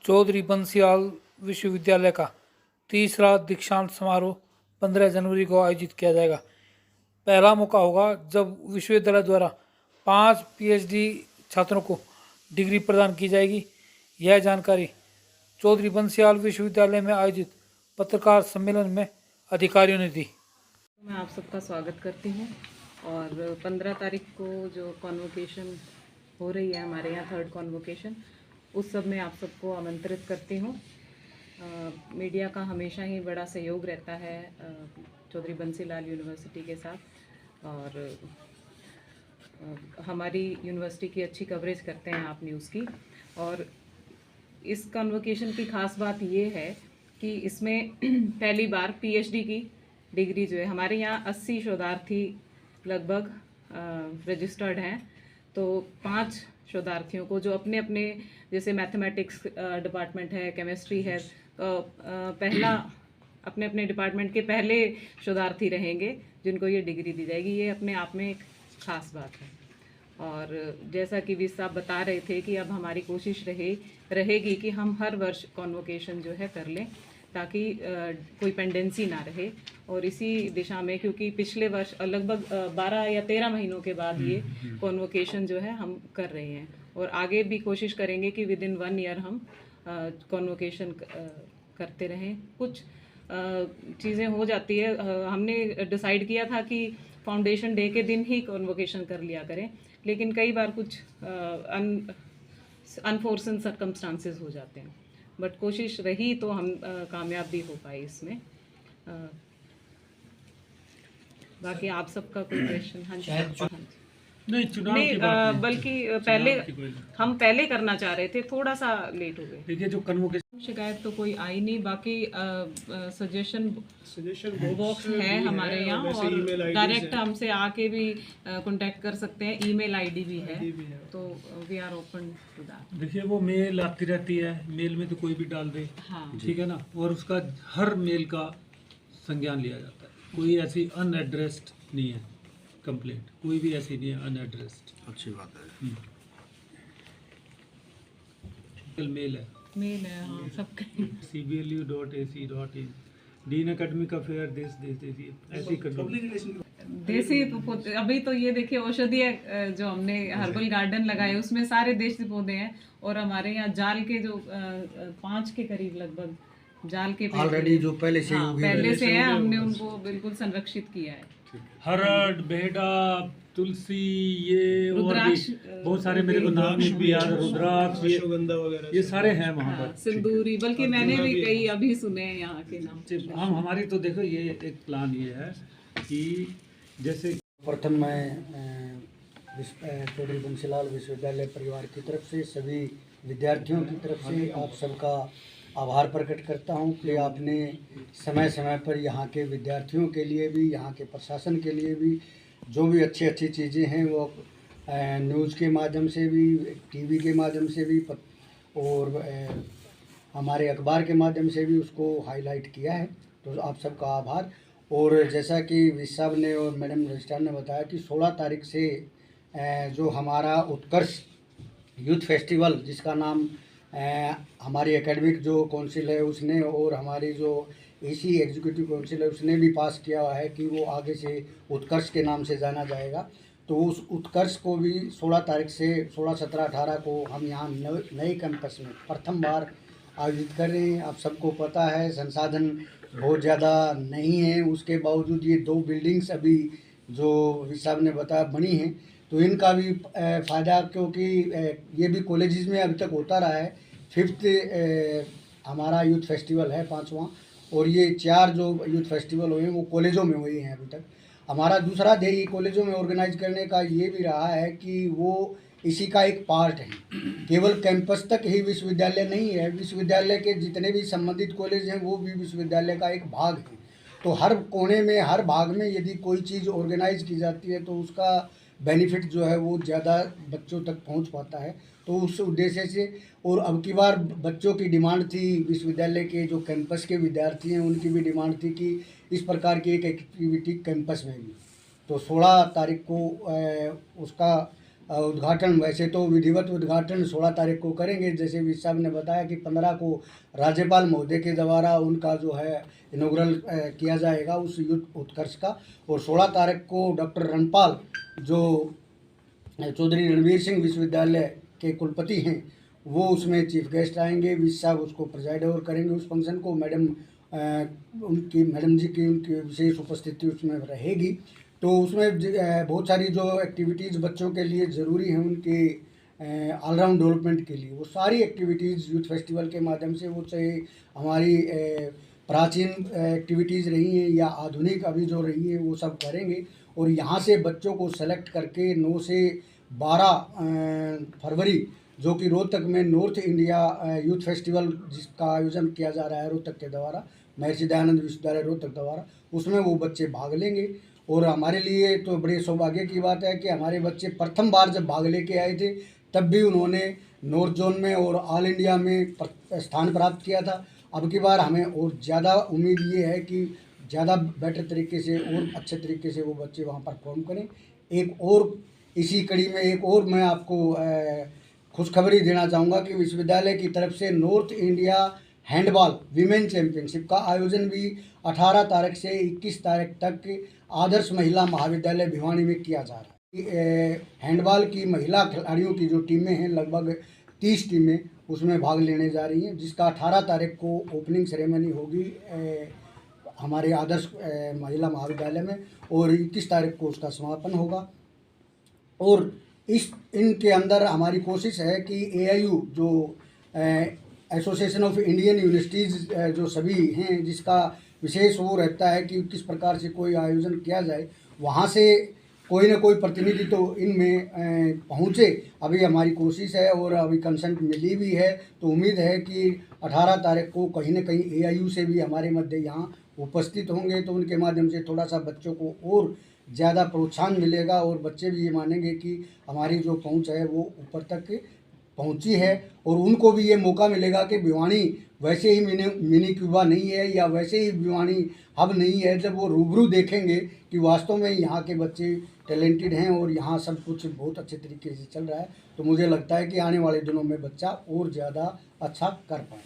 चौधरी बंसीलाल विश्वविद्यालय का तीसरा दीक्षांत समारोह 15 जनवरी को आयोजित किया जाएगा। पहला मौका होगा जब विश्वविद्यालय द्वारा 5 पीएचडी छात्रों को डिग्री प्रदान की जाएगी। यह जानकारी चौधरी बंसीलाल विश्वविद्यालय में आयोजित पत्रकार सम्मेलन में अधिकारियों ने दी। मैं आप सबका स्वागत करती हूँ और 15 तारीख को जो कॉन्वोकेशन हो रही है हमारे यहाँ, थर्ड कॉन्वोकेशन, उस सब में आप सबको आमंत्रित करती हूँ। मीडिया का हमेशा ही बड़ा सहयोग रहता है चौधरी बंसीलाल यूनिवर्सिटी के साथ, और हमारी यूनिवर्सिटी की अच्छी कवरेज करते हैं आप न्यूज़ की। और इस कॉन्वोकेशन की ख़ास बात ये है कि इसमें पहली बार पीएचडी की डिग्री जो है, हमारे यहाँ 80 शोधार्थी लगभग रजिस्टर्ड हैं, तो 5 शोधार्थियों को जो अपने अपने, जैसे मैथमेटिक्स डिपार्टमेंट है, केमिस्ट्री है, पहला अपने अपने डिपार्टमेंट के पहले शोधार्थी रहेंगे जिनको ये डिग्री दी जाएगी। ये अपने आप में एक ख़ास बात है। और जैसा कि विस साहब बता रहे थे कि अब हमारी कोशिश रहेगी कि हम हर वर्ष कॉन्वोकेशन जो है कर लें, ताकि कोई पेंडेंसी ना रहे। और इसी दिशा में, क्योंकि पिछले वर्ष लगभग 12 या 13 महीनों के बाद ये कॉन्वोकेशन जो है हम कर रहे हैं, और आगे भी कोशिश करेंगे कि विद इन 1 ईयर हम कॉन्वोकेशन करते रहें। कुछ चीज़ें हो जाती है, हमने डिसाइड किया था कि फाउंडेशन डे के दिन ही कॉन्वोकेशन कर लिया करें, लेकिन कई बार कुछ अनफोर्सन सर्कमस्टांसेस हो जाते हैं, बट कोशिश रही तो हम कामयाब भी हो पाए इसमें। बाकी आप सबका कोई क्वेश्चन? हाँ जी। नहीं, चुनाव नहीं, की बात नहीं। बल्कि पहले हम पहले करना चाह रहे थे, थोड़ा सा लेट हो गए। देखिए, जो कन्वोकेशन शिकायत तो कोई आई नहीं। बाकी सजेशन बॉक्स है हमारे यहाँ, और डायरेक्ट हमसे आके भी कांटेक्ट कर सकते हैं। ईमेल आईडी भी है, तो we are open to that. देखिए, वो मेल आती रहती है, मेल में तो कोई भी डाल दे, हाँ, ठीक है ना। और उसका हर मेल का संज्ञान लिया जाता है। कोई ऐसी अनएड्रेस्ड नहीं है कंप्लेंट, कोई भी ऐसी नहीं है अनएड्रेस्ड। अच्छी बात है। मेल है, मेल है, हाँ, सबके। cblu.ac.in, डीन एकेडमिक अफेयर, देसी ऐसी देसी पौधे, अभी तो ये देखिए औषधीय जो हमने हर्बल गार्डन लगाए उसमें सारे देसी पौधे हैं। और हमारे यहाँ जाल के जो 5 के करीब लगभग जाल के ऑलरेडी जो पहले से हाँ, पहले से है, हमने उनको बिल्कुल संरक्षित किया है। हरड़, बेहड़ा, तुलसी, ये और भी रुद्राक्ष, बहुत सारे, मेरे को नाम नहीं भी याद, रुद्राक्ष, ये सारे हैं वहाँ पर। सिंदूरी, बल्कि मैंने भी कई अभी सुने हैं यहाँ के नाम। हम हमारी तो देखो, ये एक प्लान ये है कि जैसे प्रथम मैं चौधरी बंसीलाल विश्वविद्यालय परिवार की तरफ से, सभी विद्यार्थियों की तरफ से आप सबका आभार प्रकट करता हूं कि आपने समय समय पर यहाँ के विद्यार्थियों के लिए भी, यहाँ के प्रशासन के लिए भी जो भी अच्छी अच्छी चीज़ें हैं वो न्यूज़ के माध्यम से भी, टीवी के माध्यम से भी, और हमारे अखबार के माध्यम से भी उसको हाईलाइट किया है। तो आप सबका आभार। और जैसा कि विस साहब ने और मैडम रजिस्ट्रार ने बताया कि 16 तारीख से जो हमारा उत्कर्ष यूथ फेस्टिवल, जिसका नाम हमारी एकेडमिक जो काउंसिल है उसने, और हमारी जो एसी एग्जीक्यूटिव काउंसिल है उसने भी पास किया हुआ है कि वो आगे से उत्कर्ष के नाम से जाना जाएगा। तो उस उत्कर्ष को भी 16 तारीख से 16, 17, 18 को हम यहाँ नए कैंपस में प्रथम बार आयोजित कर रहे हैं। आप सबको पता है संसाधन बहुत ज़्यादा नहीं है, उसके बावजूद ये 2 बिल्डिंग्स अभी जो विस साहब ने बताया बनी हैं, तो इनका भी फ़ायदा, क्योंकि ये भी कॉलेजेस में अभी तक होता रहा है। 5th हमारा यूथ फेस्टिवल है, 5वां, और ये 4 जो यूथ फेस्टिवल हुए हैं वो कॉलेजों में हुए हैं अभी तक। हमारा दूसरा ध्येय कॉलेजों में ऑर्गेनाइज करने का ये भी रहा है कि वो इसी का एक पार्ट है। केवल कैंपस तक ही विश्वविद्यालय नहीं है, विश्वविद्यालय के जितने भी संबंधित कॉलेज हैं वो भी विश्वविद्यालय का एक भाग है। तो हर कोने में, हर भाग में यदि कोई चीज़ ऑर्गेनाइज की जाती है तो उसका बेनिफिट जो है वो ज़्यादा बच्चों तक पहुंच पाता है। तो उस उद्देश्य से, और अब की बार बच्चों की डिमांड थी, विश्वविद्यालय के जो कैंपस के विद्यार्थी हैं उनकी भी डिमांड थी कि इस प्रकार की एक एक्टिविटी कैंपस में भी। तो 16 तारीख को उसका उद्घाटन, वैसे तो विधिवत उद्घाटन 16 तारीख को करेंगे, जैसे वी साहब ने बताया कि 15 को राज्यपाल महोदय के द्वारा उनका जो है इनॉग्रल किया जाएगा उस युद्ध उत्कर्ष का, और 16 तारीख को डॉक्टर रणपाल जो चौधरी रणवीर सिंह विश्वविद्यालय के कुलपति हैं वो उसमें चीफ गेस्ट आएंगे, वी साहब उसको प्रिजाइड ओवर करेंगे उस फंक्शन को। मैडम मैडम जी की उनकी विशेष उपस्थिति उसमें रहेगी। तो उसमें बहुत सारी जो एक्टिविटीज़ बच्चों के लिए ज़रूरी हैं उनके ऑलराउंड डेवलपमेंट के लिए, वो सारी एक्टिविटीज़ यूथ फेस्टिवल के माध्यम से, वो चाहे हमारी प्राचीन एक्टिविटीज़ रही हैं या आधुनिक अभी जो रही है वो सब करेंगे। और यहाँ से बच्चों को सेलेक्ट करके 9 से 12 फरवरी जो कि रोहतक में नॉर्थ इंडिया यूथ फेस्टिवल जिसका आयोजन किया जा रहा है रोहतक के द्वारा, महर्षि दयानंद विश्वविद्यालय रोहतक द्वारा, उसमें वो बच्चे भाग लेंगे। और हमारे लिए तो बड़े सौभाग्य की बात है कि हमारे बच्चे प्रथम बार जब भाग लेके आए थे तब भी उन्होंने नॉर्थ जोन में और ऑल इंडिया में स्थान प्राप्त किया था। अब की बार हमें और ज़्यादा उम्मीद ये है कि ज़्यादा बेटर तरीके से और अच्छे तरीके से वो बच्चे वहाँ परफॉर्म करें। एक और इसी कड़ी में एक और मैं आपको खुशखबरी देना चाहूँगा कि विश्वविद्यालय की तरफ से north India handball women championship का आयोजन भी 18 तारीख से 21 तारीख तक आदर्श महिला महाविद्यालय भिवानी में किया जा रहा है। हैंडबॉल की महिला खिलाड़ियों की जो टीमें हैं लगभग 30 टीमें उसमें भाग लेने जा रही हैं, जिसका 18 तारीख को ओपनिंग सेरेमनी होगी हमारे आदर्श महिला महाविद्यालय में और 21 तारीख को उसका समापन होगा। और इनके अंदर हमारी कोशिश है कि AIU जो एसोसिएशन ऑफ इंडियन यूनिवर्सिटीज़ जो सभी हैं जिसका विशेष वो रहता है कि किस प्रकार से कोई आयोजन किया जाए, वहाँ से कोई ना कोई प्रतिनिधि तो इनमें पहुँचे। अभी हमारी कोशिश है और अभी कंसेंट मिली भी है, तो उम्मीद है कि 18 तारीख को कहीं ना कहीं AIU से भी हमारे मध्य यहाँ उपस्थित होंगे, तो उनके माध्यम से थोड़ा सा बच्चों को और ज़्यादा प्रोत्साहन मिलेगा और बच्चे भी ये मानेंगे कि हमारी जो पहुँच है वो ऊपर तक पहुँची है। और उनको भी ये मौका मिलेगा कि भिवानी वैसे ही मिनी क्यूबा नहीं है या वैसे ही भिवानी हब नहीं है। जब वो रूबरू देखेंगे कि वास्तव में यहाँ के बच्चे टैलेंटेड हैं और यहाँ सब कुछ बहुत अच्छे तरीके से चल रहा है, तो मुझे लगता है कि आने वाले दिनों में बच्चा और ज़्यादा अच्छा कर पाए।